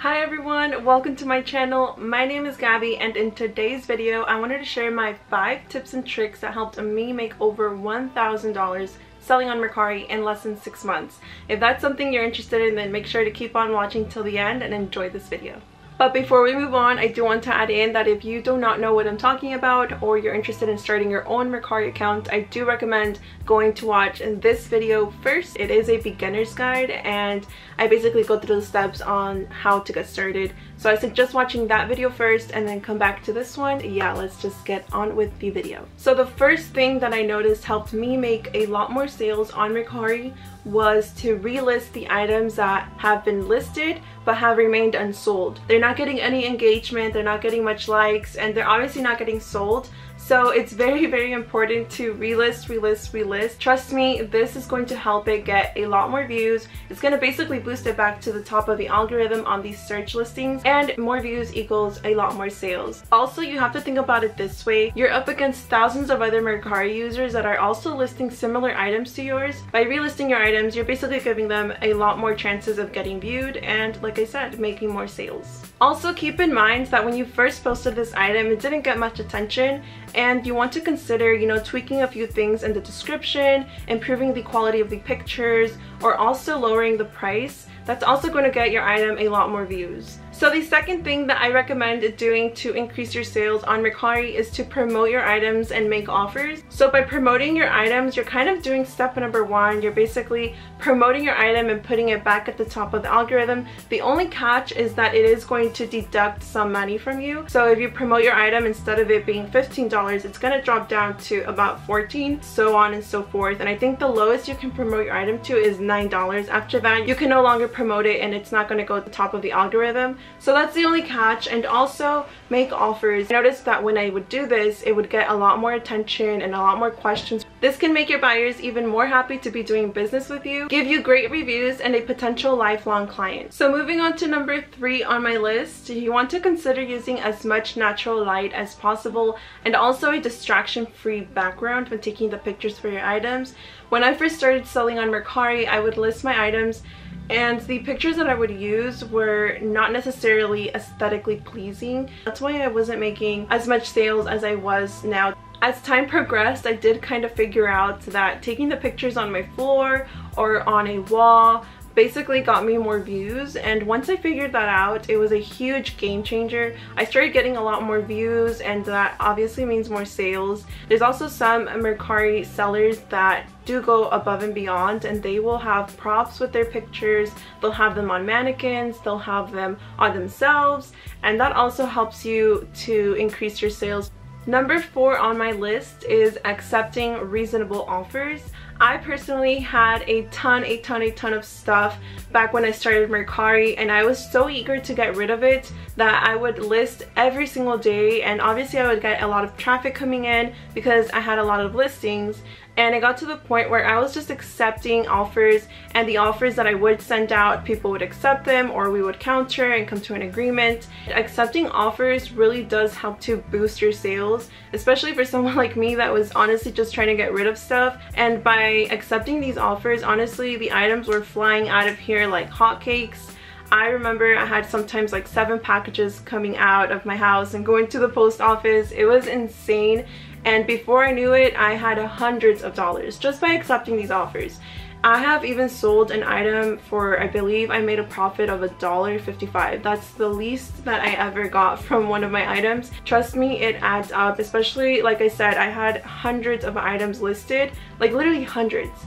Hi everyone, welcome to my channel. My name is Gabby, and in today's video I wanted to share my 5 tips and tricks that helped me make over $1,000 selling on Mercari in less than 6 months. If that's something you're interested in, then make sure to keep on watching till the end and enjoy this video. But before we move on, I do want to add in that if you do not know what I'm talking about or you're interested in starting your own Mercari account, I do recommend going to watch this video first. It is a beginner's guide and I basically go through the steps on how to get started. So I suggest watching that video first and then come back to this one. Yeah, let's just get on with the video. So the first thing that I noticed helped me make a lot more sales on Mercari was to relist the items that have been listed but have remained unsold. They're not getting any engagement, they're not getting much likes, and they're obviously not getting sold. So it's very important to relist. Trust me, this is going to help it get a lot more views. It's going to basically boost it back to the top of the algorithm on these search listings, and more views equals a lot more sales. Also, you have to think about it this way. You're up against thousands of other Mercari users that are also listing similar items to yours. By relisting your items, you're basically giving them a lot more chances of getting viewed and, like I said, making more sales. Also, keep in mind that when you first posted this item, it didn't get much attention, and you want to consider, tweaking a few things in the description, improving the quality of the pictures, or also lowering the price. That's also going to get your item a lot more views. So the second thing that I recommend doing to increase your sales on Mercari is to promote your items and make offers. So by promoting your items, you're kind of doing step number 1. You're basically promoting your item and putting it back at the top of the algorithm. The only catch is that it is going to deduct some money from you. So if you promote your item, instead of it being $15, it's going to drop down to about $14, so on and so forth. And I think the lowest you can promote your item to is $9. After that, you can no longer promote it and it's not going to go to the top of the algorithm. So that's the only catch. And also make offers. I noticed that when I would do this, it would get a lot more attention and a lot more questions. This can make your buyers even more happy to be doing business with you, give you great reviews, and a potential lifelong client. So moving on to number 3 on my list, you want to consider using as much natural light as possible and also a distraction-free background when taking the pictures for your items. When I first started selling on Mercari, I would list my items, and the pictures that I would use were not necessarily aesthetically pleasing. That's why I wasn't making as much sales as I was now. As time progressed, I did kind of figure out that taking the pictures on my floor or on a wall basically got me more views, and once I figured that out, it was a huge game changer. I started getting a lot more views, and that obviously means more sales. There's also some Mercari sellers that do go above and beyond, and they will have props with their pictures. They'll have them on mannequins, they'll have them on themselves, and that also helps you to increase your sales. Number 4 on my list is accepting reasonable offers. I personally had a ton of stuff back when I started Mercari, and I was so eager to get rid of it that I would list every single day, and obviously I would get a lot of traffic coming in because I had a lot of listings. And it got to the point where I was just accepting offers, and the offers that I would send out, people would accept them or we would counter and come to an agreement. Accepting offers really does help to boost your sales, especially for someone like me that was honestly just trying to get rid of stuff. And by accepting these offers, honestly, the items were flying out of here like hotcakes. I remember I had sometimes like 7 packages coming out of my house and going to the post office. It was insane. And before I knew it, I had hundreds of dollars just by accepting these offers. I have even sold an item for, I believe I made a profit of $1.55. That's the least that I ever got from one of my items. Trust me, it adds up, especially like I said, I had hundreds of items listed, like literally hundreds.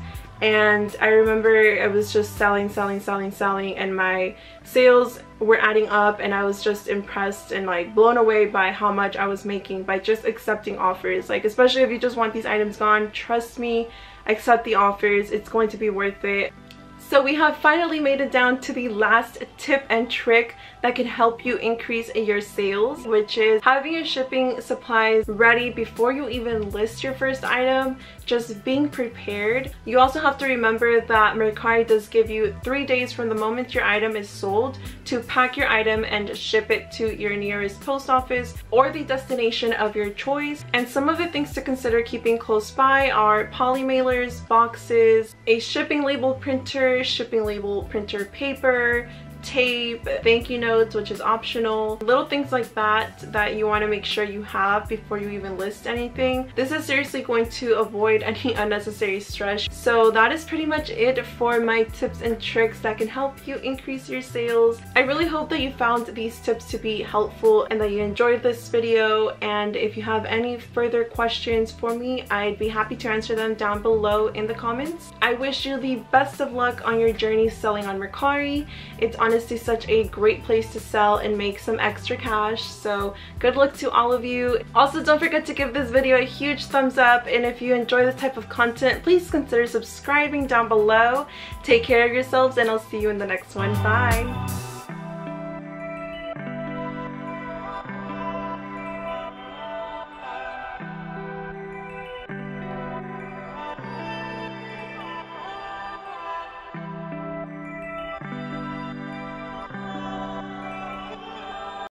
And I remember it was just selling, and my sales were adding up, and I was just impressed and like blown away by how much I was making by just accepting offers. Like, especially if you just want these items gone, trust me, accept the offers. It's going to be worth it. So we have finally made it down to the last tip and trick that can help you increase your sales, which is having your shipping supplies ready before you even list your first item. Just being prepared. You also have to remember that Mercari does give you 3 days from the moment your item is sold to pack your item and ship it to your nearest post office or the destination of your choice. And some of the things to consider keeping close by are poly mailers, boxes, a shipping label printer paper, tape, thank you notes, which is optional, little things like that that you want to make sure you have before you even list anything. This is seriously going to avoid any unnecessary stress. So that is pretty much it for my tips and tricks that can help you increase your sales. I really hope that you found these tips to be helpful and that you enjoyed this video, and if you have any further questions for me, I'd be happy to answer them down below in the comments. I wish you the best of luck on your journey selling on Mercari. It's honestly such a great place to sell and make some extra cash, so good luck to all of you. Also, don't forget to give this video a huge thumbs up, and if you enjoy this type of content, please consider subscribing down below. Take care of yourselves, and I'll see you in the next one. Bye!